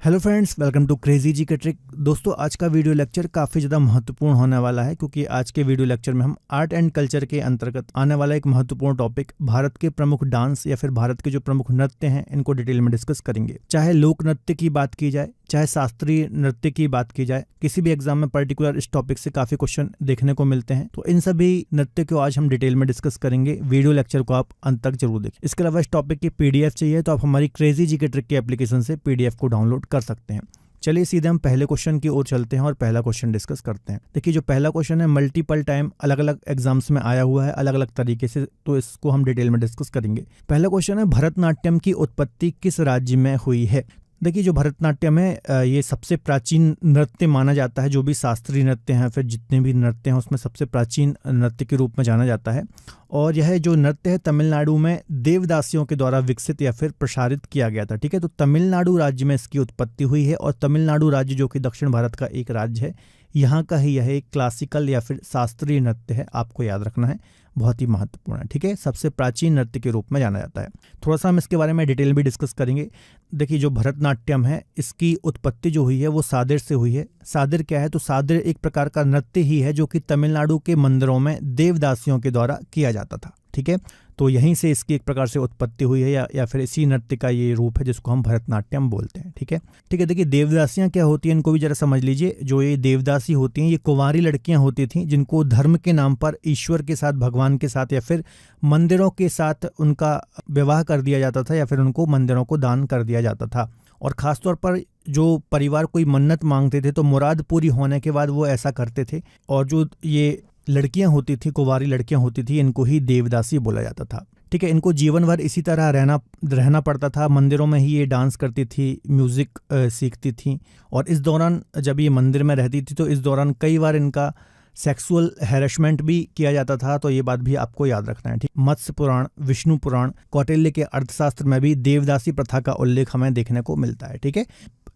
Hello friends, welcome to crazy G K trick. दोस्तों, आज का वीडियो लेक्चर काफ़ी ज़्यादा महत्वपूर्ण होने वाला है क्योंकि आज के वीडियो लेक्चर में हम आर्ट एंड कल्चर के अंतर्गत आने वाला एक महत्वपूर्ण टॉपिक भारत के प्रमुख डांस या फिर भारत के जो प्रमुख नृत्य हैं इनको डिटेल में डिस्कस करेंगे। चाहे लोक नृत्य की बात की जाए, चाहे शास्त्रीय नृत्य की बात की जाए, किसी भी एग्जाम में पर्टिकुलर इस टॉपिक से काफ़ी क्वेश्चन देखने को मिलते हैं। तो इन सभी नृत्य को आज हम डिटेल में डिस्कस करेंगे। वीडियो लेक्चर को आप अंत तक जरूर देखें। इसके अलावा इस टॉपिक की पीडीएफ चाहिए तो आप हमारी क्रेजी जी के ट्रिक की एप्लीकेशन से पीडीएफ को डाउनलोड कर सकते हैं। चलिए सीधे हम पहले क्वेश्चन की ओर चलते हैं और पहला क्वेश्चन डिस्कस करते हैं। देखिए, जो पहला क्वेश्चन है मल्टीपल टाइम अलग अलग एग्जाम्स में आया हुआ है अलग अलग तरीके से, तो इसको हम डिटेल में डिस्कस करेंगे। पहला क्वेश्चन है, भरतनाट्यम की उत्पत्ति किस राज्य में हुई है? देखिए, जो भरतनाट्यम है ये सबसे प्राचीन नृत्य माना जाता है। जो भी शास्त्रीय नृत्य हैं, फिर जितने भी नृत्य हैं उसमें सबसे प्राचीन नृत्य के रूप में जाना जाता है। और यह जो नृत्य है तमिलनाडु में देवदासियों के द्वारा विकसित या फिर प्रसारित किया गया था। ठीक है, तो तमिलनाडु राज्य में इसकी उत्पत्ति हुई है और तमिलनाडु राज्य जो कि दक्षिण भारत का एक राज्य है, यहाँ का ही यह एक क्लासिकल या फिर शास्त्रीय नृत्य है। आपको याद रखना है, बहुत ही महत्वपूर्ण है। ठीक है, सबसे प्राचीन नृत्य के रूप में जाना जाता है। थोड़ा सा हम इसके बारे में डिटेल भी डिस्कस करेंगे। देखिए, जो भरतनाट्यम है इसकी उत्पत्ति जो हुई है वो सादिर से हुई है। सादिर क्या है? तो सादिर एक प्रकार का नृत्य ही है जो कि तमिलनाडु के मंदिरों में देवदासियों के द्वारा किया जाता था। ठीक है, तो यहीं से इसकी एक प्रकार से उत्पत्ति हुई है या फिर इसी नृत्य का ये रूप है जिसको हम भरतनाट्यम बोलते हैं। ठीक है, देखिए देवदासियां क्या होती हैं इनको भी जरा समझ लीजिए। जो ये देवदासी होती हैं ये कुंवारी लड़कियां होती थीं जिनको धर्म के नाम पर ईश्वर के साथ, भगवान के साथ या फिर मंदिरों के साथ उनका विवाह कर दिया जाता था या फिर उनको मंदिरों को दान कर दिया जाता था। और ख़ासतौर पर जो परिवार कोई मन्नत मांगते थे तो मुराद पूरी होने के बाद वो ऐसा करते थे। और जो ये लड़कियां होती थी, कुंवारी लड़कियां होती थी, इनको ही देवदासी बोला जाता था। ठीक है, इनको जीवन भर इसी तरह रहना पड़ता था। मंदिरों में ही ये डांस करती थी, म्यूज़िक सीखती थी। और इस दौरान जब ये मंदिर में रहती थी तो इस दौरान कई बार इनका सेक्सुअल हैरेसमेंट भी किया जाता था। तो ये बात भी आपको याद रखना है। ठीक, मत्स्य पुराण, विष्णु पुराण, कौटिल्य के अर्थशास्त्र में भी देवदासी प्रथा का उल्लेख हमें देखने को मिलता है। ठीक है,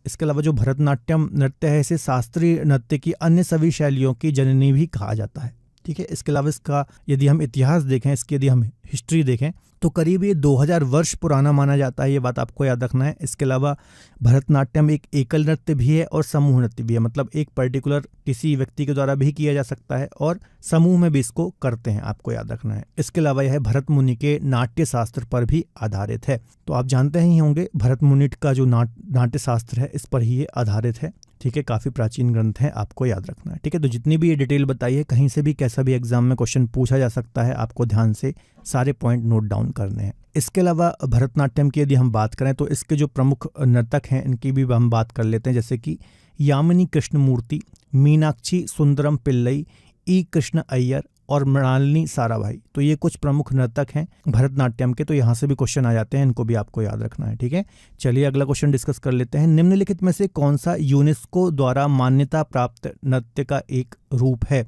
इसके अलावा जो भरतनाट्यम नृत्य है इसे शास्त्रीय नृत्य की अन्य सभी शैलियों की जननी भी कहा जाता है। ठीक है, इसके अलावा इसका यदि हम इतिहास देखें, इसकी यदि हम हिस्ट्री देखें तो करीब ये 2000 वर्ष पुराना माना जाता है। ये बात आपको याद रखना है। इसके अलावा भरतनाट्यम एक एकल नृत्य भी है और समूह नृत्य भी है। मतलब एक पर्टिकुलर किसी व्यक्ति के द्वारा भी किया जा सकता है और समूह में भी इसको करते हैं, आपको याद रखना है। इसके अलावा यह भरत मुनि के नाट्य शास्त्र पर भी आधारित है। तो आप जानते ही होंगे भरत मुनि का जो नाट्य शास्त्र है इस पर ही ये आधारित है। ठीक है, काफ़ी प्राचीन ग्रंथ है, आपको याद रखना है। ठीक है, तो जितनी भी ये डिटेल बताई है कहीं से भी कैसा भी एग्जाम में क्वेश्चन पूछा जा सकता है। आपको ध्यान से सारे पॉइंट नोट डाउन करने हैं। इसके अलावा भरतनाट्यम की यदि हम बात करें तो इसके जो प्रमुख नर्तक हैं इनकी भी हम बात कर लेते हैं, जैसे कि यामिनी कृष्णमूर्ति, मीनाक्षी सुंदरम पिल्लई, ई कृष्ण अय्यर और मृणालिनी साराभाई। तो ये कुछ प्रमुख नर्तक हैं भरतनाट्यम के। तो यहाँ से भी क्वेश्चन आ जाते हैं, इनको भी आपको याद रखना है। ठीक है, चलिए अगला क्वेश्चन डिस्कस कर लेते हैं। निम्नलिखित में से कौन सा यूनेस्को द्वारा मान्यता प्राप्त नृत्य का एक रूप है?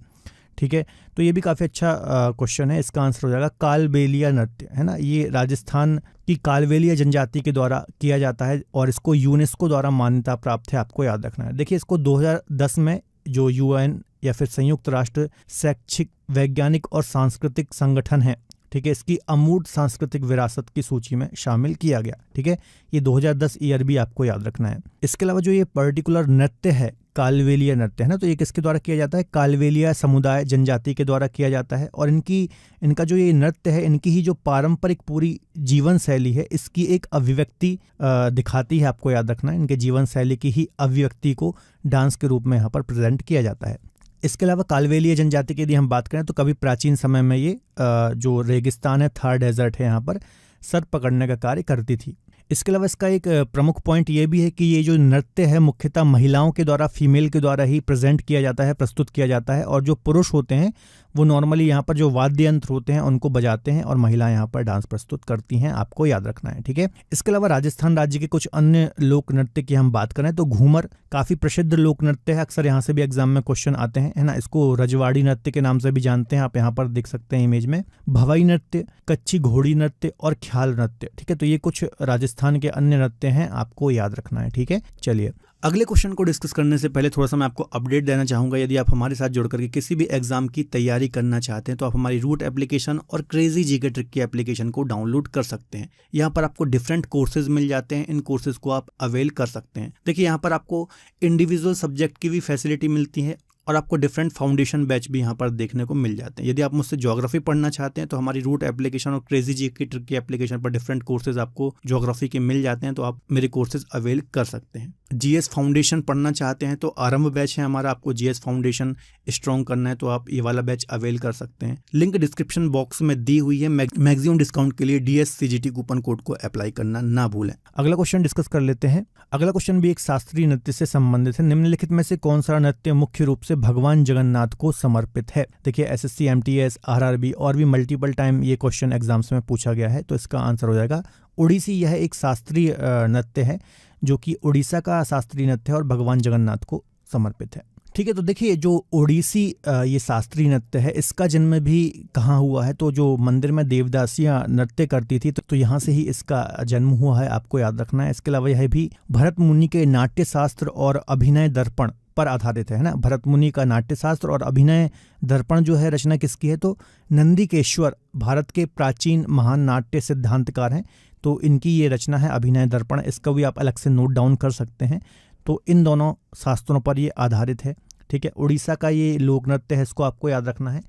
ठीक है, तो ये भी काफ़ी अच्छा क्वेश्चन है। इसका आंसर हो जाएगा कालबेलिया नृत्य, है ना। ये राजस्थान की कालबेलिया जनजाति के द्वारा किया जाता है और इसको यूनेस्को द्वारा मान्यता प्राप्त है, आपको याद रखना है। देखिए, इसको 2010 में जो यूएन या फिर संयुक्त राष्ट्र शैक्षिक, वैज्ञानिक और सांस्कृतिक संगठन है, ठीक है, इसकी अमूर्त सांस्कृतिक विरासत की सूची में शामिल किया गया। ठीक है, ये 2010 ईयर भी आपको याद रखना है। इसके अलावा जो ये पर्टिकुलर नृत्य है कालबेलिया नृत्य, है ना, तो ये किसके द्वारा किया जाता है? कालबेलिया समुदाय जनजाति के द्वारा किया जाता है। और इनका जो ये नृत्य है, इनकी ही जो पारंपरिक पूरी जीवन शैली है इसकी एक अभिव्यक्ति दिखाती है, आपको याद रखना है। इनके जीवन शैली की ही अभिव्यक्ति को डांस के रूप में यहाँ पर प्रेजेंट किया जाता है। इसके अलावा कालबेलिया जनजाति की यदि हम बात करें तो कभी प्राचीन समय में ये जो रेगिस्तान है, थार डेजर्ट है, यहाँ पर सर पकड़ने का कार्य करती थी। इसके अलावा इसका एक प्रमुख पॉइंट ये भी है कि ये जो नृत्य है मुख्यतः महिलाओं के द्वारा, फीमेल के द्वारा ही प्रेजेंट किया जाता है, प्रस्तुत किया जाता है। और जो पुरुष होते हैं वो नॉर्मली यहाँ पर जो वाद्य यंत्र होते हैं उनको बजाते हैं और महिलाएं यहाँ पर डांस प्रस्तुत करती हैं, आपको याद रखना है। ठीक है, इसके अलावा राजस्थान राज्य के कुछ अन्य लोक नृत्य की हम बात करें तो घूमर काफ़ी प्रसिद्ध लोक नृत्य है। अक्सर यहाँ से भी एग्जाम में क्वेश्चन आते हैं, है ना। इसको रजवाड़ी नृत्य के नाम से भी जानते हैं, आप यहाँ पर देख सकते हैं इमेज में। भवई नृत्य, कच्ची घोड़ी नृत्य और ख्याल नृत्य। ठीक है, तो ये कुछ राजस्थान राजस्थान के अन्य नृत्य हैं, आपको याद रखना है। ठीक है, चलिए अगले क्वेश्चन को डिस्कस करने से पहले थोड़ा सा मैं आपको अपडेट देना चाहूँगा। यदि आप हमारे साथ जुड़ करके किसी भी एग्जाम की तैयारी करना चाहते हैं तो आप हमारी रूट एप्लीकेशन और क्रेजी जीके ट्रिक की एप्लीकेशन को डाउनलोड कर सकते हैं। यहाँ पर आपको डिफरेंट कोर्सेज मिल जाते हैं, इन कोर्सेज को आप अवेल कर सकते हैं। देखिए यहाँ पर आपको इंडिविजुअल सब्जेक्ट की भी फैसिलिटी मिलती है और आपको डिफरेंट फाउंडेशन बैच भी यहाँ पर देखने को मिल जाते हैं। यदि आप मुझसे ज्योग्राफी पढ़ना चाहते हैं तो हमारी रूट एप्लीकेशन और क्रेजी जीके ट्रिक की एप्लीकेशन पर डिफरेंट कोर्सेज आपको ज्योग्राफी के मिल जाते हैं, तो आप मेरे कोर्सेज अवेल कर सकते हैं। जीएस फाउंडेशन पढ़ना चाहते हैं तो आरंभ बैच है हमारा, आपको जीएस फाउंडेशन स्ट्रॉन्ग करना है तो आप ये वाला बैच अवेल कर सकते हैं। लिंक डिस्क्रिप्शन बॉक्स में दी हुई है। मैक्सिमम डिस्काउंट के लिए DSCGT कूपन कोड को अप्लाई करना ना भूलें। अगला क्वेश्चन डिस्कस कर लेते हैं। अगला क्वेश्चन भी एक शास्त्रीय नृत्य से संबंधित है। निम्नलिखित में से कौन सा नृत्य मुख्य रूप से भगवान जगन्नाथ को समर्पित है? देखिए SSC, MTS, RRB और भी मल्टीपल टाइम ये क्वेश्चन एग्जाम्स में पूछा गया है, तो इसका आंसर हो जाएगा ओडिसी। यह एक शास्त्रीय नृत्य है जो कि उड़ीसा का शास्त्रीय नृत्य है और भगवान जगन्नाथ को समर्पित है। ठीक है, तो देखिए जो ओडिसी ये शास्त्रीय नृत्य है, इसका जन्म भी कहाँ हुआ है? तो जो मंदिर में देवदासियां नृत्य करती थी तो यहाँ से ही इसका जन्म हुआ है, आपको याद रखना है। इसके अलावा यह भी भरत मुनि के नाट्य शास्त्र और अभिनय दर्पण पर आधारित है ना। भरत मुनि का नाट्य शास्त्र और अभिनय दर्पण जो है रचना किसकी है? तो नंदिकेश्वर भारत के प्राचीन महान नाट्य सिद्धांतकार हैं, तो इनकी ये रचना है अभिनय दर्पण। इसका भी आप अलग से नोट डाउन कर सकते हैं। तो इन दोनों शास्त्रों पर ये आधारित है। ठीक है, उड़ीसा का ये लोक नृत्य है, इसको आपको याद रखना है।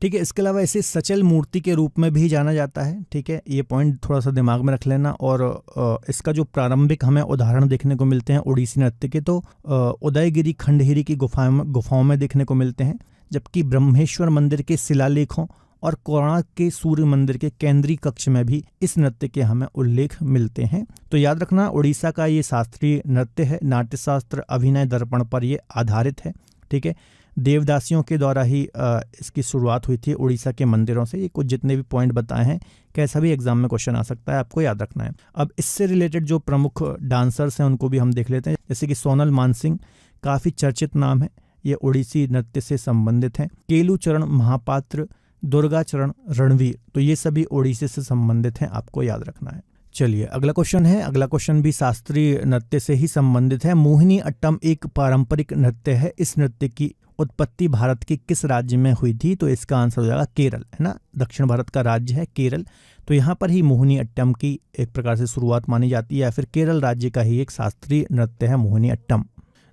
ठीक है, इसके अलावा इसे सचल मूर्ति के रूप में भी जाना जाता है। ठीक है, ये पॉइंट थोड़ा सा दिमाग में रख लेना। और इसका जो प्रारंभिक हमें उदाहरण देखने को मिलते हैं उड़ीसी नृत्य के, तो उदयगिरी खंडगिरी की गुफाओं में देखने को मिलते हैं, जबकि ब्रह्मेश्वर मंदिर के शिलालेखों और कोणार्क के सूर्य मंदिर के केंद्रीय कक्ष में भी इस नृत्य के हमें उल्लेख मिलते हैं। तो याद रखना, उड़ीसा का ये शास्त्रीय नृत्य है, नाट्यशास्त्र अभिनय दर्पण पर ये आधारित है। ठीक है, देवदासियों के द्वारा ही इसकी शुरुआत हुई थी उड़ीसा के मंदिरों से। ये कुछ जितने भी पॉइंट बताए हैं, कैसा भी एग्जाम में क्वेश्चन आ सकता है, आपको याद रखना है। अब इससे रिलेटेड जो प्रमुख डांसर्स हैं उनको भी हम देख लेते हैं, जैसे कि सोनल मानसिंह काफ़ी चर्चित नाम है, ये उड़ीसी नृत्य से संबंधित हैं। केलूचरण महापात्र, दुर्गाचरण रणवीर, तो ये सभी ओडिसी से संबंधित हैं, आपको याद रखना है। चलिए अगला क्वेश्चन है। अगला क्वेश्चन भी शास्त्रीय नृत्य से ही संबंधित है। मोहिनी अट्टम एक पारंपरिक नृत्य है। इस नृत्य की उत्पत्ति भारत के किस राज्य में हुई थी? तो इसका आंसर हो जाएगा केरल, है ना। दक्षिण भारत का राज्य है केरल, तो यहाँ पर ही मोहिनी अट्टम की एक प्रकार से शुरुआत मानी जाती है, या फिर केरल राज्य का ही एक शास्त्रीय नृत्य है मोहिनी अट्टम।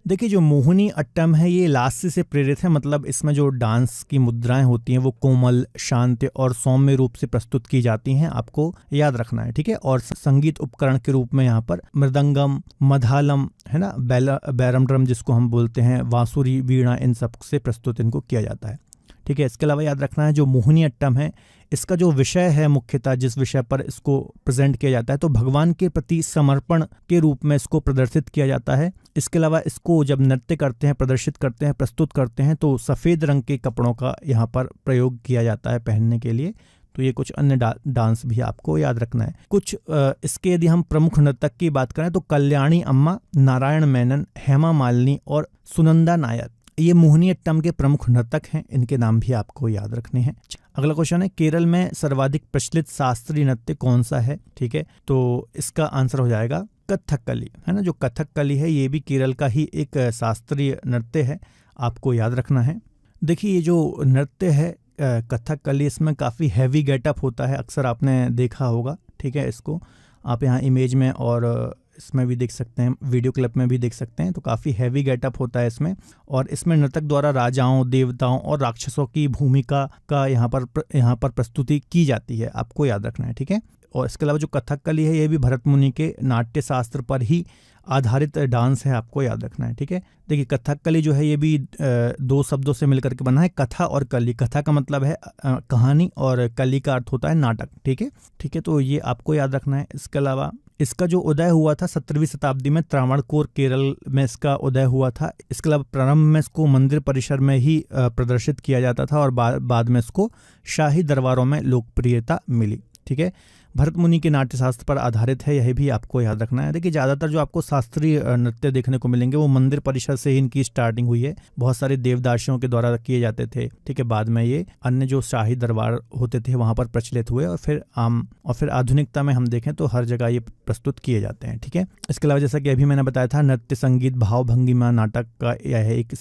देखिए जो मोहिनी अट्टम है ये लास्य से प्रेरित है, मतलब इसमें जो डांस की मुद्राएं होती हैं वो कोमल, शांत और सौम्य रूप से प्रस्तुत की जाती हैं, आपको याद रखना है। ठीक है, और संगीत उपकरण के रूप में यहाँ पर मृदंगम, मधालम, है ना, बैरम ड्रम जिसको हम बोलते हैं, बांसुरी, वीणा, इन सब से प्रस्तुत इनको किया जाता है। ठीक है, इसके अलावा याद रखना है जो मोहिनी अट्टम है इसका जो विषय है, मुख्यतः जिस विषय पर इसको प्रेजेंट किया जाता है, तो भगवान के प्रति समर्पण के रूप में इसको प्रदर्शित किया जाता है। इसके अलावा इसको जब नृत्य करते हैं, प्रदर्शित करते हैं, प्रस्तुत करते हैं, तो सफ़ेद रंग के कपड़ों का यहाँ पर प्रयोग किया जाता है पहनने के लिए। तो ये कुछ अन्य डांस भी आपको याद रखना है। कुछ इसके यदि हम प्रमुख नर्तक की बात करें तो कल्याणी अम्मा, नारायण मेनन, हेमा मालिनी और सुनंदा नायर, ये मोहिनी अट्टम के प्रमुख नर्तक हैं, इनके नाम भी आपको याद रखने हैं। अगला क्वेश्चन है, केरल में सर्वाधिक प्रचलित शास्त्रीय नृत्य कौन सा है? ठीक है, तो इसका आंसर हो जाएगा कथकली, है ना। जो कथकली है ये भी केरल का ही एक शास्त्रीय नृत्य है, आपको याद रखना है। देखिए ये जो नृत्य है कथकली, इसमें काफ़ी हैवी गेटअप होता है, अक्सर आपने देखा होगा। ठीक है, इसको आप यहाँ इमेज में और इसमें भी देख सकते हैं, वीडियो क्लिप में भी देख सकते हैं, तो काफ़ी हैवी गेटअप होता है इसमें। और इसमें नर्तक द्वारा राजाओं, देवताओं और राक्षसों की भूमिका का यहाँ पर प्रस्तुति की जाती है, आपको याद रखना है। ठीक है, और इसके अलावा जो कथकली है ये भी भरत मुनि के नाट्य शास्त्र पर ही आधारित डांस है, आपको याद रखना है। ठीक है, देखिए कथकली जो है ये भी दो शब्दों से मिलकर के बना है, कथा और कली। कथा का मतलब है कहानी और कली का अर्थ होता है नाटक। ठीक है, तो ये आपको याद रखना है। इसके अलावा इसका जो उदय हुआ था 17वीं शताब्दी में त्रावणकोर केरल में इसका उदय हुआ था। इसके अलावा प्रारंभ में इसको मंदिर परिसर में ही प्रदर्शित किया जाता था और बाद में इसको शाही दरबारों में लोकप्रियता मिली। ठीक है, भरत मुनि के नाट्य शास्त्र पर आधारित है, यह भी आपको याद रखना है। देखिए ज़्यादातर जो आपको शास्त्रीय नृत्य देखने को मिलेंगे वो मंदिर परिसर से ही इनकी स्टार्टिंग हुई है। बहुत सारे देवदासियों के द्वारा किए जाते थे, ठीक है। बाद में ये अन्य जो शाही दरबार होते थे वहाँ पर प्रचलित हुए और फिर आधुनिकता में हम देखें तो हर जगह ये प्रस्तुत किए जाते हैं, ठीक है। इसके अलावा जैसा कि अभी मैंने बताया था, नृत्य, संगीत, भाव भंगिमा नाटक का यह एक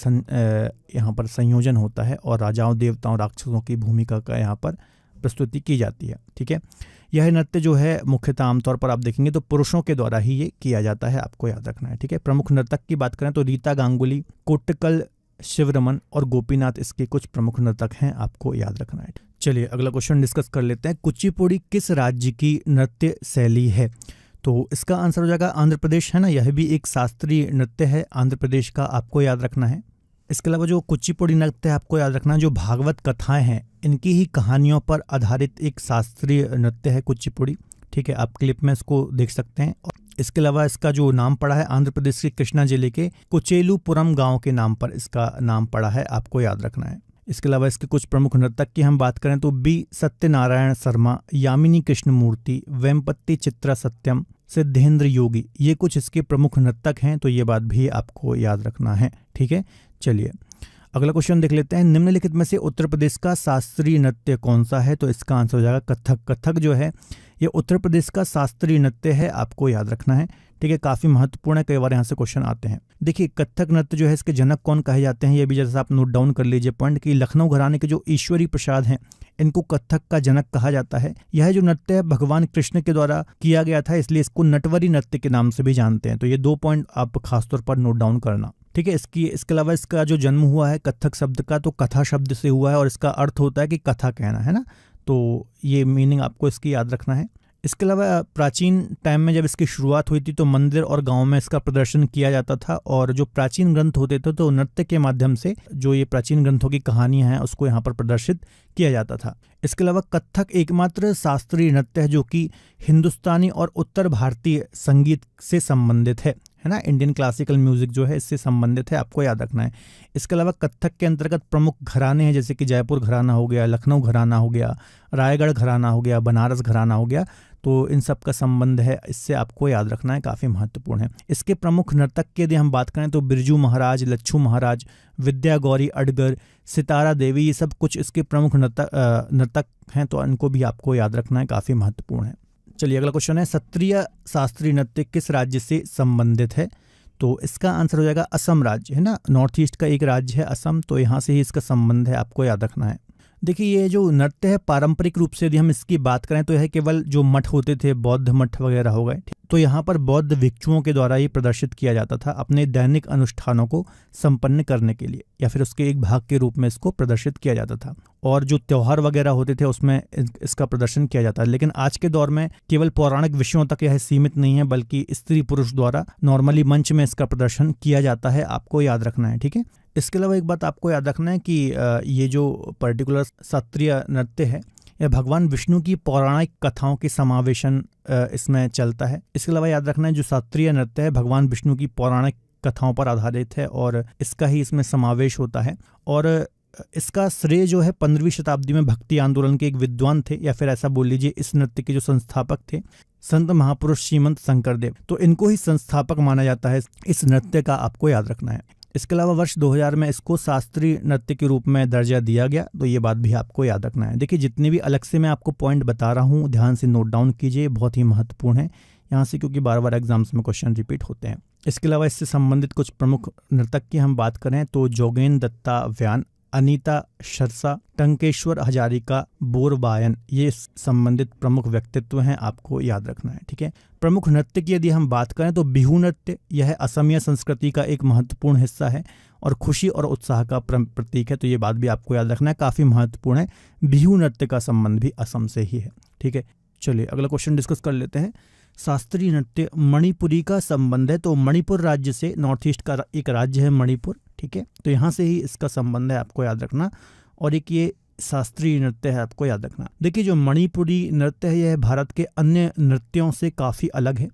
यहाँ पर संयोजन होता है और राजाओं, देवताओं, राक्षसों की भूमिका का यहाँ पर प्रस्तुति की जाती है, ठीक है। यह नृत्य जो है मुख्यतः आमतौर पर आप देखेंगे तो पुरुषों के द्वारा ही ये किया जाता है, आपको याद रखना है, ठीक है। प्रमुख नर्तक की बात करें तो रीता गांगुली, कोट्टकल शिवरमन और गोपीनाथ इसके कुछ प्रमुख नर्तक हैं, आपको याद रखना है। चलिए अगला क्वेश्चन डिस्कस कर लेते हैं। कुचिपुड़ी किस राज्य की नृत्य शैली है? तो इसका आंसर हो जाएगा आंध्र प्रदेश, है ना। यह भी एक शास्त्रीय नृत्य है आंध्र प्रदेश का, आपको याद रखना है। इसके अलावा जो कुचिपुड़ी नृत्य है आपको याद रखना, जो भागवत कथाएं हैं इनकी ही कहानियों पर आधारित एक शास्त्रीय नृत्य है कुचिपुड़ी, ठीक है। आप क्लिप में इसको देख सकते हैं। और इसके अलावा इसका जो नाम पड़ा है आंध्र प्रदेश के कृष्णा जिले के कुचेलुपुरम गांव के नाम पर इसका नाम पड़ा है, आपको याद रखना है। इसके अलावा इसके कुछ प्रमुख नर्तक की हम बात करें तो बी सत्यनारायण शर्मा, यामिनी कृष्णमूर्ति, वेम्पत्ति चित्रा सत्यम, सिद्धेंद्र योगी, ये कुछ इसके प्रमुख नर्तक हैं, तो ये बात भी आपको याद रखना है, ठीक है। चलिए अगला क्वेश्चन देख लेते हैं। निम्नलिखित में से उत्तर प्रदेश का शास्त्रीय नृत्य कौन सा है? तो इसका आंसर हो जाएगा कथक। कथक जो है ये उत्तर प्रदेश का शास्त्रीय नृत्य है, आपको याद रखना है, ठीक है। काफ़ी महत्वपूर्ण है, कई बार यहाँ से क्वेश्चन आते हैं। देखिए कथक नृत्य जो है इसके जनक कौन कहे जाते हैं, ये भी जैसा आप नोट डाउन कर लीजिए पॉइंट कि लखनऊ घराने के जो ईश्वरी प्रसाद हैं इनको कथक का जनक कहा जाता है। यह जो नृत्य है भगवान कृष्ण के द्वारा किया गया था, इसलिए इसको नटवरी नृत्य के नाम से भी जानते हैं। तो ये 2 पॉइंट आप खासतौर पर नोट डाउन करना, ठीक है। इसके अलावा इसका जो जन्म हुआ है कथक शब्द का, तो कथा शब्द से हुआ है और इसका अर्थ होता है कि कथा कहना, है ना। तो ये मीनिंग आपको इसकी याद रखना है। इसके अलावा प्राचीन टाइम में जब इसकी शुरुआत हुई थी तो मंदिर और गांव में इसका प्रदर्शन किया जाता था और जो प्राचीन ग्रंथ होते थे तो नृत्य के माध्यम से जो ये प्राचीन ग्रंथों की कहानियां हैं उसको यहाँ पर प्रदर्शित किया जाता था। इसके अलावा कथक एकमात्र शास्त्रीय नृत्य है जो कि हिंदुस्तानी और उत्तर भारतीय संगीत से संबंधित है ना। इंडियन क्लासिकल म्यूजिक जो है इससे संबंधित है, आपको याद रखना है। इसके अलावा कथक के अंतर्गत प्रमुख घराने हैं जैसे कि जयपुर घराना हो गया, लखनऊ घराना हो गया, रायगढ़ घराना हो गया, बनारस घराना हो गया, तो इन सब का संबंध है, इससे आपको याद रखना है, काफ़ी महत्वपूर्ण है। इसके प्रमुख नर्तक की यदि हम बात करें तो बिरजू महाराज, लच्छू महाराज, विद्या गौरी अडगर, सितारा देवी, ये सब कुछ इसके प्रमुख नर्तक हैं, तो इनको भी आपको याद रखना है, काफ़ी महत्वपूर्ण है। चलिए अगला क्वेश्चन है, सत्रिय शास्त्रीय नृत्य किस राज्य से संबंधित है? तो इसका आंसर हो जाएगा असम राज्य, है ना। नॉर्थ ईस्ट का एक राज्य है असम, तो यहाँ से ही इसका संबंध है, आपको याद रखना है। देखिए ये जो नृत्य है पारंपरिक रूप से यदि हम इसकी बात करें तो यह केवल जो मठ होते थे, बौद्ध मठ वगैरह हो गए, तो यहाँ पर बौद्ध भिक्षुओं के द्वारा ही प्रदर्शित किया जाता था अपने दैनिक अनुष्ठानों को संपन्न करने के लिए, या फिर उसके एक भाग के रूप में इसको प्रदर्शित किया जाता था। और जो त्योहार वगैरह होते थे उसमें इसका प्रदर्शन किया जाता है। लेकिन आज के दौर में केवल पौराणिक विषयों तक यह सीमित नहीं है, बल्कि स्त्री पुरुष द्वारा नॉर्मली मंच में इसका प्रदर्शन किया जाता है, आपको याद रखना है, ठीक है। इसके अलावा एक बात आपको याद रखना है कि ये जो पर्टिकुलर शास्त्रीय नृत्य है यह भगवान विष्णु की पौराणिक कथाओं के समावेशन इसमें चलता है। इसके अलावा याद रखना है जो शास्त्रीय नृत्य है भगवान विष्णु की पौराणिक कथाओं पर आधारित है और इसका ही इसमें समावेश होता है। और इसका श्रेय जो है 15वीं शताब्दी में भक्ति आंदोलन के एक विद्वान थे, या फिर ऐसा बोल लीजिए इस नृत्य के जो संस्थापक थे संत महापुरुष श्रीमंत शंकरदेव, तो इनको ही संस्थापक माना जाता है इस नृत्य का, आपको याद रखना है। इसके अलावा वर्ष 2000 में इसको शास्त्रीय नृत्य के रूप में दर्जा दिया गया, तो ये बात भी आपको याद रखना है। देखिए जितने भी अलग से मैं आपको पॉइंट बता रहा हूँ ध्यान से नोट डाउन कीजिए, बहुत ही महत्वपूर्ण है यहाँ से, क्योंकि बार बार एग्जाम्स में क्वेश्चन रिपीट होते हैं। इसके अलावा इससे संबंधित कुछ प्रमुख नर्तक की हम बात करें तो जोगेन दत्ता व्यान, अनीता शरसा, टंकेश्वर हजारिका, बोरबायन, ये संबंधित प्रमुख व्यक्तित्व हैं, आपको याद रखना है, ठीक है। प्रमुख नृत्य की यदि हम बात करें तो बिहू नृत्य, यह असमिया संस्कृति का एक महत्वपूर्ण हिस्सा है और खुशी और उत्साह का प्रतीक है, तो ये बात भी आपको याद रखना है, काफ़ी महत्वपूर्ण है। बिहू नृत्य का संबंध भी असम से ही है, ठीक है। चलिए अगला क्वेश्चन डिस्कस कर लेते हैं। शास्त्रीय नृत्य मणिपुरी का संबंध है, तो मणिपुर राज्य से, नॉर्थ ईस्ट का एक राज्य है मणिपुर, ठीक है, तो यहाँ से ही इसका संबंध है, आपको याद रखना। और एक ये शास्त्रीय नृत्य है, आपको याद रखना। देखिए जो मणिपुरी नृत्य है यह भारत के अन्य नृत्यों से काफ़ी अलग है।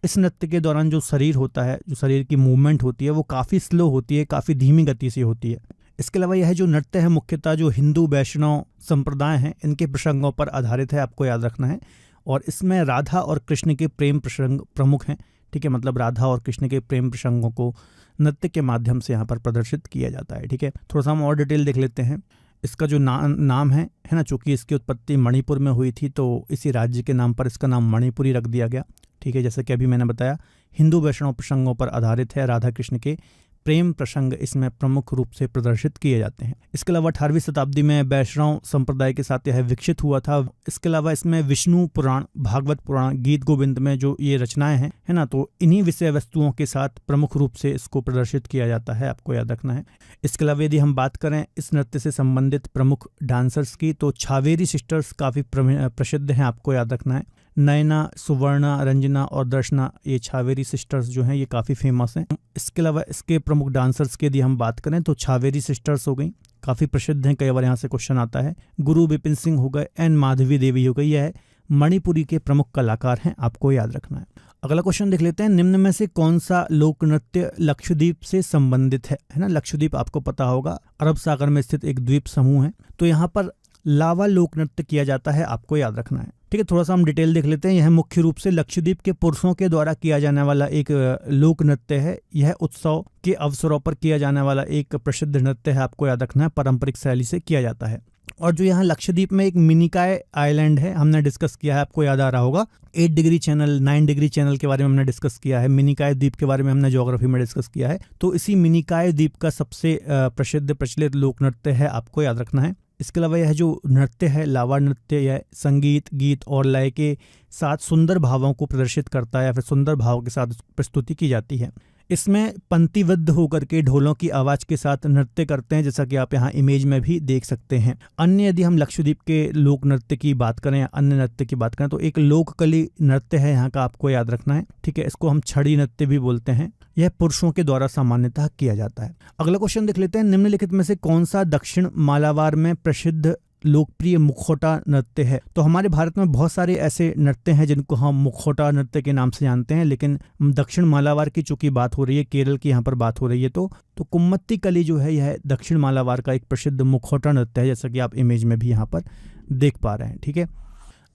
इस नृत्य के दौरान जो शरीर होता है, जो शरीर की मूवमेंट होती है वो काफ़ी स्लो होती है, काफ़ी धीमी गति से होती है। इसके अलावा यह जो नृत्य है मुख्यतः जो हिंदू वैष्णव संप्रदाय हैं इनके प्रसंगों पर आधारित है, आपको याद रखना है। और इसमें राधा और कृष्ण के प्रेम प्रसंग प्रमुख हैं। ठीक है, मतलब राधा और कृष्ण के प्रेम प्रसंगों को नृत्य के माध्यम से यहाँ पर प्रदर्शित किया जाता है। ठीक है, थोड़ा सा हम और डिटेल देख लेते हैं। इसका जो नाम है ना, चूंकि इसकी उत्पत्ति मणिपुर में हुई थी तो इसी राज्य के नाम पर इसका नाम मणिपुरी रख दिया गया। ठीक है, जैसे कि अभी मैंने बताया, हिंदू वैष्णव प्रसंगों पर आधारित है। राधा कृष्ण के प्रेम प्रसंग इसमें प्रमुख रूप से प्रदर्शित किए जाते हैं। इसके अलावा 18वीं शताब्दी में वैष्णव संप्रदाय के साथ यह विकसित हुआ था। इसके अलावा इसमें विष्णु पुराण, भागवत पुराण, गीत गोविंद में जो ये रचनाएं हैं, है ना, तो इन्हीं विषय वस्तुओं के साथ प्रमुख रूप से इसको प्रदर्शित किया जाता है, आपको याद रखना है। इसके अलावा यदि हम बात करें इस नृत्य से संबंधित प्रमुख डांसर्स की, तो छावेरी सिस्टर्स काफ़ी प्रसिद्ध हैं, आपको याद रखना है। नयना, सुवर्णा, रंजना और दर्शना, ये छावेरी सिस्टर्स जो हैं ये काफ़ी फेमस हैं। इसके अलावा इसके प्रमुख डांसर्स की यदि हम बात करें तो छावेरी सिस्टर्स हो गई, काफ़ी प्रसिद्ध हैं, कई बार यहाँ से क्वेश्चन आता है। गुरु बिपिन सिंह हो गए, एन माधवी देवी हो गई, यह मणिपुरी के प्रमुख कलाकार हैं, आपको याद रखना है। अगला क्वेश्चन देख लेते हैं, निम्न में से कौन सा लोक नृत्य लक्षद्वीप से संबंधित है ना। लक्षद्वीप आपको पता होगा अरब सागर में स्थित एक द्वीप समूह है, तो यहाँ पर लावा लोक नृत्य किया जाता है, आपको याद रखना है। ठीक है, थोड़ा सा हम डिटेल देख लेते हैं। यह मुख्य रूप से लक्षद्वीप के पुरुषों के द्वारा किया जाने वाला एक लोक नृत्य है। यह उत्सव के अवसरों पर किया जाने वाला एक प्रसिद्ध नृत्य है, आपको याद रखना है। पारंपरिक शैली से किया जाता है। और जो यहाँ लक्षद्वीप में एक मिनिकॉय आइलैंड है, हमने डिस्कस किया है, आपको याद आ रहा होगा। 8 डिग्री चैनल, 9 डिग्री चैनल के बारे में हमने डिस्कस किया है। मिनिकॉय द्वीप के बारे में हमने ज्योग्राफी में डिस्कस किया है। तो इसी मिनिकॉय द्वीप का सबसे प्रसिद्ध प्रचलित लोक नृत्य है, आपको याद रखना है। इसके अलावा यह जो नृत्य है, लावा नृत्य, यह संगीत, गीत और लय के साथ सुंदर भावों को प्रदर्शित करता है या फिर सुंदर भाव के साथ प्रस्तुति की जाती है। इसमें पंक्तिबद्ध होकर के ढोलों की आवाज़ के साथ नृत्य करते हैं, जैसा कि आप यहाँ इमेज में भी देख सकते हैं। अन्य यदि हम लक्षद्वीप के लोक नृत्य की बात करें, अन्य नृत्य की बात करें, तो एक लोककली नृत्य है यहाँ का, आपको याद रखना है। ठीक है, इसको हम छड़ी नृत्य भी बोलते हैं। यह पुरुषों के द्वारा सामान्यतः किया जाता है। अगला क्वेश्चन देख लेते हैं, निम्नलिखित में से कौन सा दक्षिण मालाबार में प्रसिद्ध लोकप्रिय मुखौटा नृत्य है। तो हमारे भारत में बहुत सारे ऐसे नृत्य हैं जिनको हम मुखौटा नृत्य के नाम से जानते हैं, लेकिन दक्षिण मालाबार की चूंकि बात हो रही है, केरल की यहाँ पर बात हो रही है, तो कुम्मत्ती कली जो है यह दक्षिण मालाबार का एक प्रसिद्ध मुखौटा नृत्य है, जैसा कि आप इमेज में भी यहाँ पर देख पा रहे हैं। ठीक है,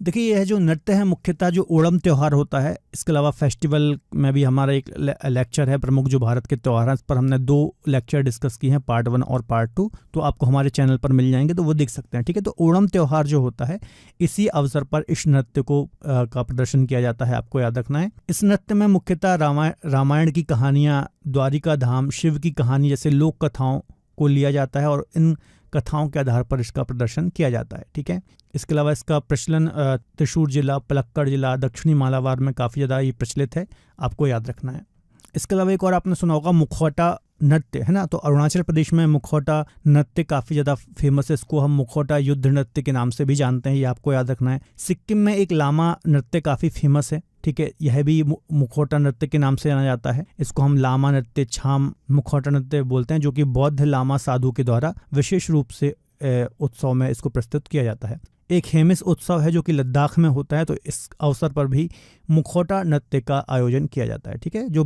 देखिए यह जो नृत्य है मुख्यतः जो ओणम त्यौहार होता है, इसके अलावा फेस्टिवल में भी हमारा एक लेक्चर है प्रमुख जो भारत के त्यौहार हैं, इस पर हमने 2 लेक्चर डिस्कस किए हैं, पार्ट 1 और पार्ट 2, तो आपको हमारे चैनल पर मिल जाएंगे, तो वो देख सकते हैं। ठीक है, तो ओणम त्यौहार जो होता है, इसी अवसर पर इस नृत्य को का प्रदर्शन किया जाता है, आपको याद रखना है। इस नृत्य में मुख्यतः रामायण की कहानियाँ, द्वारिका धाम, शिव की कहानी जैसे लोक कथाओं को लिया जाता है और इन कथाओं के आधार पर इसका प्रदर्शन किया जाता है। ठीक है, इसके अलावा इसका प्रचलन त्रिशूर जिला, पलक्कड़ जिला, दक्षिणी मालाबार में काफ़ी ज़्यादा ये प्रचलित है, आपको याद रखना है। इसके अलावा एक और आपने सुना होगा मुखौटा नृत्य, है ना, तो अरुणाचल प्रदेश में मुखौटा नृत्य काफ़ी ज़्यादा फेमस है, इसको हम मुखौटा युद्ध नृत्य के नाम से भी जानते हैं, ये आपको याद रखना है। सिक्किम में एक लामा नृत्य काफ़ी फेमस है। ठीक है, यह भी मुखौटा नृत्य के नाम से जाना जाता है, इसको हम लामा नृत्य, छाम मुखौटा नृत्य बोलते हैं, जो कि बौद्ध लामा साधु के द्वारा विशेष रूप से उत्सव में इसको प्रस्तुत किया जाता है। एक हेमिस उत्सव है जो कि लद्दाख में होता है, तो इस अवसर पर भी मुखौटा नृत्य का आयोजन किया जाता है। ठीक है, जो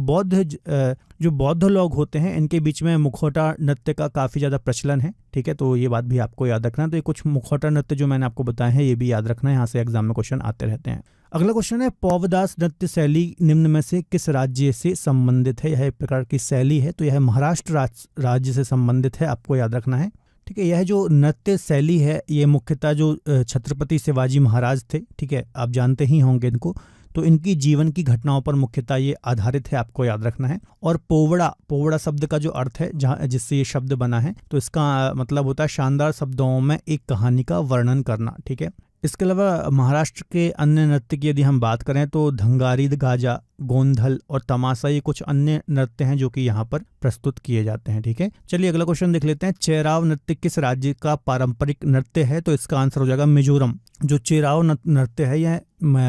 बौद्ध लोग होते हैं इनके बीच में मुखौटा नृत्य का काफ़ी ज़्यादा प्रचलन है। ठीक है, तो ये बात भी आपको याद रखना है। तो ये कुछ मुखौटा नृत्य जो मैंने आपको बताए हैं ये भी याद रखना है, यहाँ से एग्जाम में क्वेश्चन आते रहते हैं। अगला क्वेश्चन है, पौवदास नृत्य शैली निम्न में से किस राज्य से संबंधित है। यह एक प्रकार की शैली है, तो यह महाराष्ट्र राज्य से संबंधित है, आपको याद रखना है। ठीक है, यह जो नृत्य शैली है ये मुख्यतः जो छत्रपति शिवाजी महाराज थे, ठीक है, आप जानते ही होंगे इनको, तो इनकी जीवन की घटनाओं पर मुख्यतः ये आधारित है, आपको याद रखना है। और पोवड़ा शब्द का जो अर्थ है जहाँ जिससे ये शब्द बना है, तो इसका मतलब होता है शानदार शब्दों में एक कहानी का वर्णन करना। ठीक है, इसके अलावा महाराष्ट्र के अन्य नृत्य की यदि हम बात करें तो धंगारी, गाजा, गोंधल और तमाशा, ये कुछ अन्य नृत्य हैं जो कि यहाँ पर प्रस्तुत किए जाते हैं। ठीक है, चलिए अगला क्वेश्चन देख लेते हैं, चेराव नृत्य किस राज्य का पारंपरिक नृत्य है। तो इसका आंसर हो जाएगा मिजोरम। जो चेराव नृत्य है यह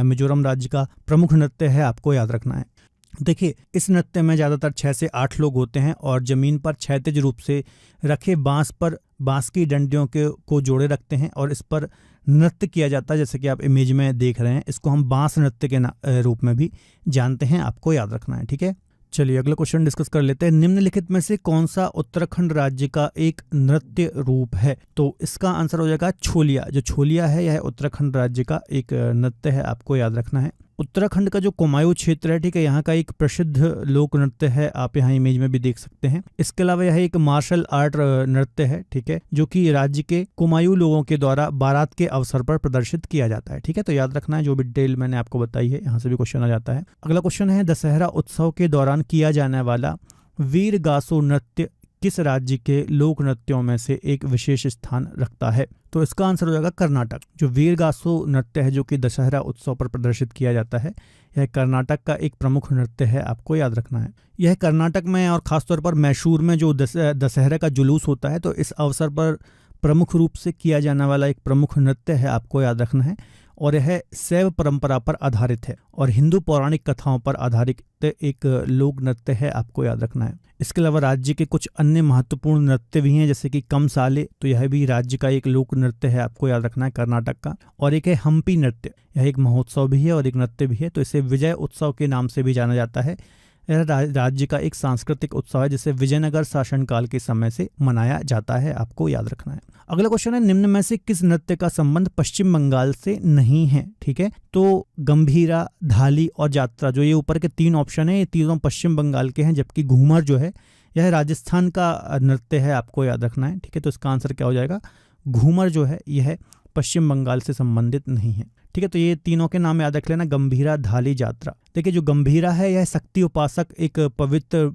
मिजोरम राज्य का प्रमुख नृत्य है, आपको याद रखना है। देखिए इस नृत्य में ज़्यादातर 6 से 8 लोग होते हैं और ज़मीन पर क्षैतिज रूप से रखे बांस की डंडियों को जोड़े रखते हैं और इस पर नृत्य किया जाता है, जैसे कि आप इमेज में देख रहे हैं। इसको हम बांस नृत्य के रूप में भी जानते हैं, आपको याद रखना है। ठीक है, चलिए अगला क्वेश्चन डिस्कस कर लेते हैं। निम्नलिखित में से कौन सा उत्तराखंड राज्य का एक नृत्य रूप है? तो इसका आंसर हो जाएगा छोलिया। जो छोलिया है यह उत्तराखंड राज्य का एक नृत्य है, आपको याद रखना है। उत्तराखंड का जो कुमाऊं क्षेत्र है, ठीक है, यहाँ का एक प्रसिद्ध लोक नृत्य है, आप यहाँ इमेज में भी देख सकते हैं। इसके अलावा यह एक मार्शल आर्ट नृत्य है, ठीक है, जो कि राज्य के कुमाऊं लोगों के द्वारा बारात के अवसर पर प्रदर्शित किया जाता है। ठीक है, तो याद रखना है जो भी डिटेल मैंने आपको बताई है, यहाँ से भी क्वेश्चन आ जाता है। अगला क्वेश्चन है, दशहरा उत्सव के दौरान किया जाने वाला वीर गासो नृत्य किस राज्य के लोक नृत्यों में से एक विशेष स्थान रखता है? तो इसका आंसर हो जाएगा कर्नाटक। जो वीरगासो नृत्य है जो कि दशहरा उत्सव पर प्रदर्शित किया जाता है, यह कर्नाटक का एक प्रमुख नृत्य है, आपको याद रखना है। यह कर्नाटक में और खासतौर पर मैसूर में जो दशहरा का जुलूस होता है, तो इस अवसर पर प्रमुख रूप से किया जाने वाला एक प्रमुख नृत्य है, आपको याद रखना है। और यह शैव परंपरा पर आधारित है और हिंदू पौराणिक कथाओं पर आधारित एक लोक नृत्य है, आपको याद रखना है। इसके अलावा राज्य के कुछ अन्य महत्वपूर्ण नृत्य भी हैं, जैसे कि कमसाले, तो यह भी राज्य का एक लोक नृत्य है, आपको याद रखना है, कर्नाटक का। और एक है हम्पी नृत्य, यह एक महोत्सव भी है और एक नृत्य भी है, तो इसे विजय उत्सव के नाम से भी जाना जाता है। यह राज्य का एक सांस्कृतिक उत्सव है जिसे विजयनगर शासनकाल के समय से मनाया जाता है, आपको याद रखना है। अगला क्वेश्चन है, निम्न में से किस नृत्य का संबंध पश्चिम बंगाल से नहीं है? ठीक है, तो गंभीरा, धाली और जात्रा, जो ये ऊपर के तीन ऑप्शन है, ये तीनों पश्चिम बंगाल के हैं, जबकि घूमर जो है यह राजस्थान का नृत्य है, आपको याद रखना है। ठीक है, तो इसका आंसर क्या हो जाएगा? घूमर जो है यह पश्चिम बंगाल से संबंधित नहीं है। ठीक है, तो ये तीनों के नाम याद रख लेना, गंभीरा, धाली, जात्रा। देखिए, जो गंभीरा है यह शक्ति उपासक एक पवित्र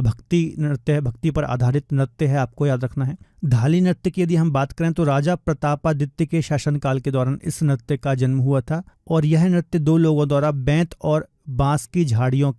भक्ति नृत्य है, भक्ति पर आधारित नृत्य है, आपको याद रखना है। धाली नृत्य की यदि हम बात करें तो राजा प्रतापादित्य के शासनकाल के दौरान इस नृत्य का जन्म हुआ था और यह नृत्य दो लोगों द्वारा बेंत और बांस की झाड़ियों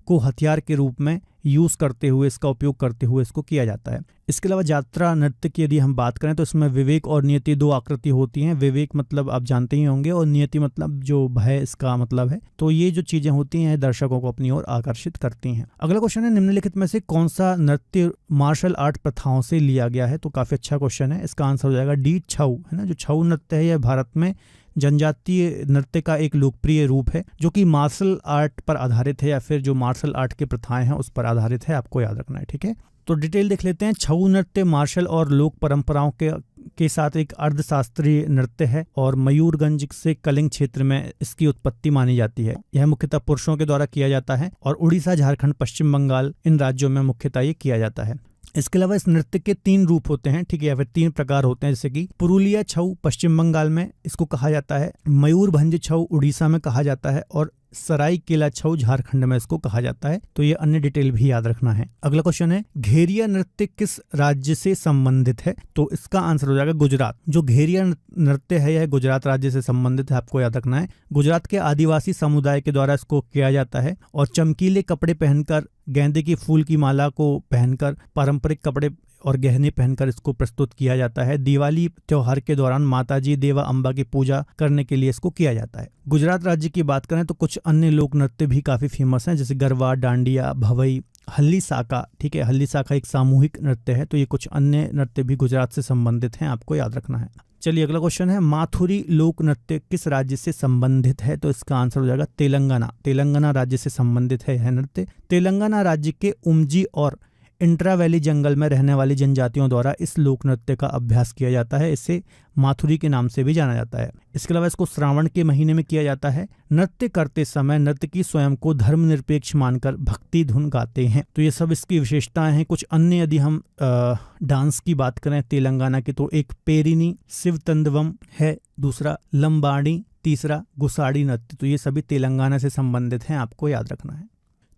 को हथियार के रूप में यूज करते हुए, इसका उपयोग करते हुए इसको किया जाता है। इसके अलावा जात्रा नृत्य की यदि हम बात करें तो इसमें विवेक और नियति दो आकृति होती हैं। विवेक मतलब आप जानते ही होंगे और नियति मतलब जो भय, इसका मतलब है। तो ये जो चीजें होती हैं दर्शकों को अपनी ओर आकर्षित करती हैं। अगला क्वेश्चन है, निम्नलिखित में से कौन सा नृत्य मार्शल आर्ट प्रथाओं से लिया गया है? तो काफी अच्छा क्वेश्चन है, इसका आंसर हो जाएगा डी, छऊ, है ना। जो छऊ नृत्य है यह भारत में जनजातीय नृत्य का एक लोकप्रिय रूप है जो कि मार्शल आर्ट पर आधारित है या फिर जो मार्शल आर्ट की प्रथाएं हैं उस पर आधारित है, आपको याद रखना है। ठीक है, तो डिटेल देख लेते हैं। छऊ नृत्य मार्शल और लोक परंपराओं के साथ एक अर्धशास्त्रीय नृत्य है और मयूरगंज से कलिंग क्षेत्र में इसकी उत्पत्ति मानी जाती है। यह मुख्यतः पुरुषों के द्वारा किया जाता है और उड़ीसा, झारखंड, पश्चिम बंगाल, इन राज्यों में मुख्यतः ये किया जाता है। इसके अलावा इस नृत्य के तीन रूप होते हैं, ठीक है, या फिर तीन प्रकार होते हैं, जैसे कि पुरुलिया छऊ पश्चिम बंगाल में इसको कहा जाता है, मयूरभंज छऊ उड़ीसा में कहा जाता है और सरायकेला छऊ झारखंड में इसको कहा जाता है। तो ये अन्य डिटेल भी याद रखना है। अगला क्वेश्चन है, घेरिया नृत्य किस राज्य से संबंधित है? तो इसका आंसर हो जाएगा गुजरात। जो घेरिया नृत्य है यह गुजरात राज्य से संबंधित है, आपको याद रखना है। गुजरात के आदिवासी समुदाय के द्वारा इसको किया जाता है और चमकीले कपड़े पहनकर, गेंदे की फूल की माला को पहनकर, पारंपरिक कपड़े और गहने पहनकर इसको प्रस्तुत किया जाता है। दिवाली त्योहार के दौरान माताजी देवा अम्बा की पूजा करने के लिए इसको किया जाता है। गुजरात राज्य की बात करें तो कुछ अन्य लोक नृत्य भी काफी फेमस हैं, जैसे गरबा, डांडिया, भवई, हल्ली साका। ठीक है, हल्ली साका एक सामूहिक नृत्य है। तो ये कुछ अन्य नृत्य भी गुजरात से संबंधित हैं, आपको याद रखना है। चलिए अगला क्वेश्चन है, माथुरी लोक नृत्य किस राज्य से संबंधित है? तो इसका आंसर हो जाएगा तेलंगाना। तेलंगाना राज्य से संबंधित है यह नृत्य। तेलंगाना राज्य के उमजी और इंट्रा वैली जंगल में रहने वाली जनजातियों द्वारा इस लोक नृत्य का अभ्यास किया जाता है। इसे माथुरी के नाम से भी जाना जाता है। इसके अलावा इसको श्रावण के महीने में किया जाता है। नृत्य करते समय नर्तकी स्वयं को धर्मनिरपेक्ष मानकर भक्ति धुन गाते हैं। तो ये सब इसकी विशेषताएं हैं। कुछ अन्य यदि हम डांस की बात करें तेलंगाना की, तो एक पेरिनी शिवतंदवम है, दूसरा लंबाड़ी, तीसरा गुसाड़ी नृत्य। तो ये सभी तेलंगाना से संबंधित हैं, आपको याद रखना है।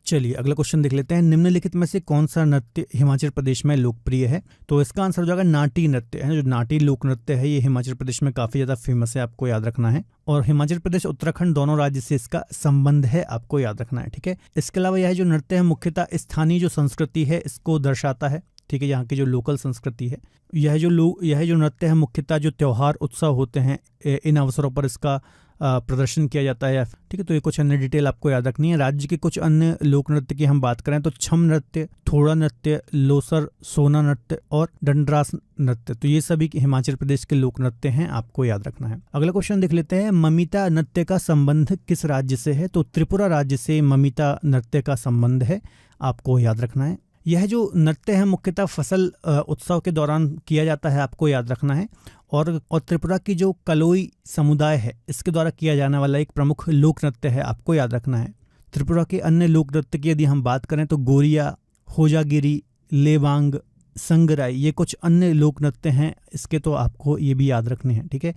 चलिए अगला क्वेश्चन देख लेते हैं, निम्नलिखित में से कौन सा नृत्य हिमाचल प्रदेश में लोकप्रिय है? तो इसका आंसर हो जाएगा नाटी नृत्य है। जो नाटी लोक नृत्य है ये हिमाचल प्रदेश में काफी ज्यादा फेमस है, आपको याद रखना है। और हिमाचल प्रदेश, उत्तराखंड दोनों राज्य से इसका संबंध है, आपको याद रखना है। ठीक है, इसके अलावा यह जो नृत्य है मुख्यतः स्थानीय जो संस्कृति है इसको दर्शाता है। ठीक है, यहाँ की जो लोकल संस्कृति है, यह जो नृत्य है मुख्यतः जो त्योहार उत्सव होते हैं इन अवसरों पर इसका प्रदर्शन किया जाता है, ठीक है। तो ये कुछ अन्य डिटेल आपको याद रखनी है। राज्य के कुछ अन्य लोक नृत्य की हम बात करें तो छम नृत्य, थोड़ा नृत्य, लोसर, सोना नृत्य और दंडरास नृत्य, तो ये सभी हिमाचल प्रदेश के लोक नृत्य हैं, आपको याद रखना है। अगला क्वेश्चन देख लेते हैं, ममिता नृत्य का संबंध किस राज्य से है? तो त्रिपुरा राज्य से ममिता नृत्य का संबंध है, आपको याद रखना है। यह जो नृत्य है मुख्यतः फसल उत्सव के दौरान किया जाता है, आपको याद रखना है। और त्रिपुरा की जो कलोई समुदाय है इसके द्वारा किया जाने वाला एक प्रमुख लोक नृत्य है, आपको याद रखना है। त्रिपुरा के अन्य लोक नृत्य की यदि हम बात करें तो गोरिया, होजागिरी, लेवांग, संगराई, ये कुछ अन्य लोक नृत्य हैं, इसके तो आपको ये भी याद रखने हैं, ठीक है।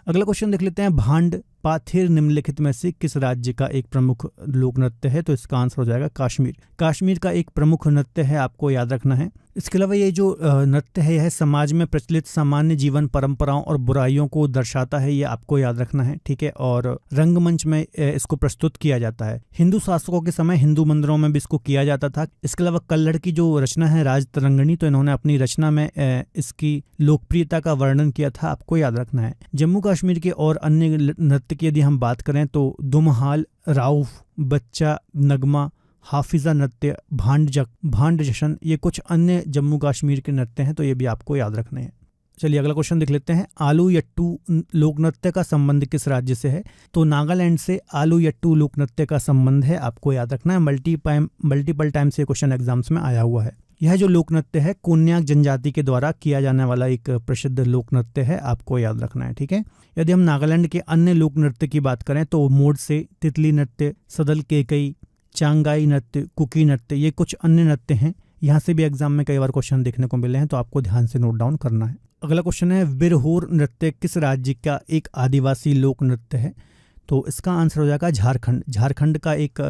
अगला क्वेश्चन देख लेते हैं, भांड पाथिर निम्नलिखित में से किस राज्य का एक प्रमुख लोक नृत्य है? तो इसका आंसर हो जाएगा कश्मीर। कश्मीर का एक प्रमुख नृत्य है, आपको याद रखना है। इसके अलावा ये जो नृत्य है यह समाज में प्रचलित सामान्य जीवन परंपराओं और बुराइयों को दर्शाता है, ये आपको याद रखना है, ठीक है। और रंगमंच में इसको प्रस्तुत किया जाता है। हिंदू शासकों के समय हिंदू मंदिरों में भी इसको किया जाता था। इसके अलावा कल्लड़ की जो रचना है राज तरंगिणी, तो इन्होंने अपनी रचना में इसकी लोकप्रियता का वर्णन किया था, आपको याद रखना है। जम्मू कश्मीर के और अन्य नृत्य की यदि हम बात करें तो दुमहाल, राउफ, बच्चा, नगमा, हाफिजा नृत्य, भांड जशन, ये कुछ अन्य जम्मू कश्मीर के नृत्य हैं, तो ये भी आपको याद रखने हैं। चलिए अगला क्वेश्चन देख लेते हैं, आलू यट्टू लोक नृत्य का संबंध किस राज्य से है? तो नागालैंड से आलू यट्टू लोक नृत्य का संबंध है, आपको याद रखना है। मल्टीपल टाइम से क्वेश्चन एग्जाम्स में आया हुआ है। यह जो लोक नृत्य है कोन्याक जनजाति के द्वारा किया जाने वाला एक प्रसिद्ध लोक नृत्य है, आपको याद रखना है, ठीक है। यदि हम नागालैंड के अन्य लोक नृत्य की बात करें तो मोडसे, तितली नृत्य, सदल केकई, चांगाई नृत्य, कुकी नृत्य, ये कुछ अन्य नृत्य हैं। यहाँ से भी एग्जाम में कई बार क्वेश्चन देखने को मिले हैं, तो आपको ध्यान से नोट डाउन करना है। अगला क्वेश्चन है, बिरहोर नृत्य किस राज्य का एक आदिवासी लोक नृत्य है? तो इसका आंसर हो जाएगा झारखंड। झारखंड का एक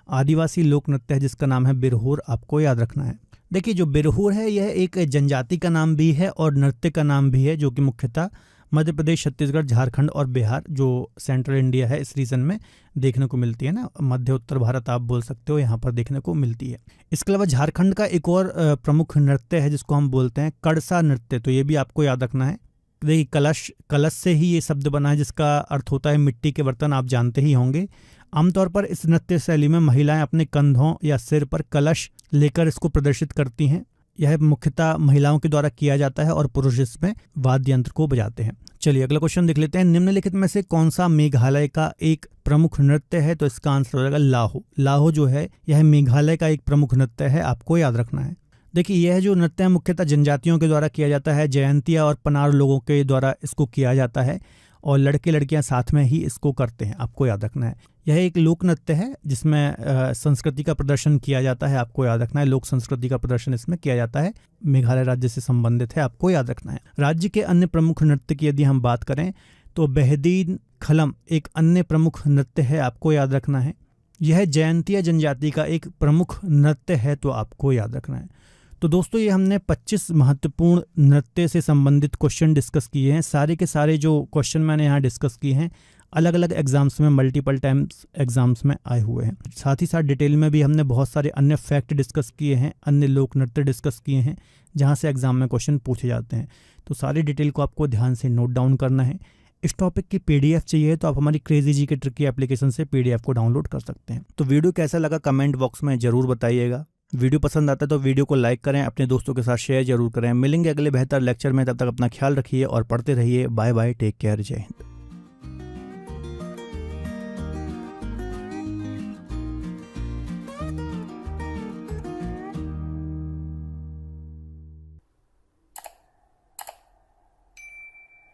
आदिवासी लोक नृत्य है जिसका नाम है बिरहोर, आपको याद रखना है। देखिए जो बिरहोर है यह एक जनजाति का नाम भी है और नृत्य का नाम भी है, जो कि मुख्यतः मध्य प्रदेश, छत्तीसगढ़, झारखंड और बिहार, जो सेंट्रल इंडिया है इस रीजन में देखने को मिलती है ना, मध्य उत्तर भारत आप बोल सकते हो, यहाँ पर देखने को मिलती है। इसके अलावा झारखंड का एक और प्रमुख नृत्य है जिसको हम बोलते हैं कड़सा नृत्य, तो ये भी आपको याद रखना है। देखिए कलश से ही ये शब्द बना है जिसका अर्थ होता है मिट्टी के बर्तन, आप जानते ही होंगे। आमतौर पर इस नृत्य शैली में महिलाएं अपने कंधों या सिर पर कलश लेकर इसको प्रदर्शित करती हैं। यह मुख्यतः महिलाओं के द्वारा किया जाता है और पुरुष इसमें वाद्य यंत्र को बजाते हैं। चलिए अगला क्वेश्चन देख लेते हैं, निम्नलिखित में से कौन सा मेघालय का एक प्रमुख नृत्य है? तो इसका आंसर हो जाएगा लाहो। लाहो जो है यह मेघालय का एक प्रमुख नृत्य है, आपको याद रखना है। देखिए यह जो नृत्य है मुख्यतः जनजातियों के द्वारा किया जाता है, जयंतिया और पनार लोगों के द्वारा इसको किया जाता है और लड़के लड़कियां साथ में ही इसको करते हैं, आपको याद रखना है। यह एक लोक नृत्य है जिसमें संस्कृति का प्रदर्शन किया जाता है, आपको याद रखना है। लोक संस्कृति का प्रदर्शन इसमें किया जाता है, मेघालय राज्य से संबंधित है, आपको याद रखना है। राज्य के अन्य प्रमुख नृत्य की यदि हम बात करें तो बेहदीन खलम एक अन्य प्रमुख नृत्य है, आपको याद रखना है। यह जयंतिया जनजाति का एक प्रमुख नृत्य है, तो आपको याद रखना है। तो दोस्तों ये हमने 25 महत्वपूर्ण नृत्य से संबंधित क्वेश्चन डिस्कस किए हैं। सारे के सारे जो क्वेश्चन मैंने यहाँ डिस्कस किए हैं अलग अलग एग्जाम्स में, मल्टीपल टाइम्स एग्जाम्स में आए हुए हैं। साथ ही साथ डिटेल में भी हमने बहुत सारे अन्य फैक्ट डिस्कस किए हैं, अन्य लोक नृत्य डिस्कस किए हैं जहाँ से एग्जाम में क्वेश्चन पूछे जाते हैं। तो सारी डिटेल को आपको ध्यान से नोट डाउन करना है। इस टॉपिक की PDF चाहिए तो आप हमारी क्रेजी जी के ट्रिक की एप्लीकेशन से PDF को डाउनलोड कर सकते हैं। तो वीडियो कैसा लगा कमेंट बॉक्स में जरूर बताइएगा। वीडियो पसंद आता है तो वीडियो को लाइक करें, अपने दोस्तों के साथ शेयर जरूर करें। मिलेंगे अगले बेहतर लेक्चर में, तब तक अपना ख्याल रखिए और पढ़ते रहिए। बाय बाय, टेक केयर, जय हिंद।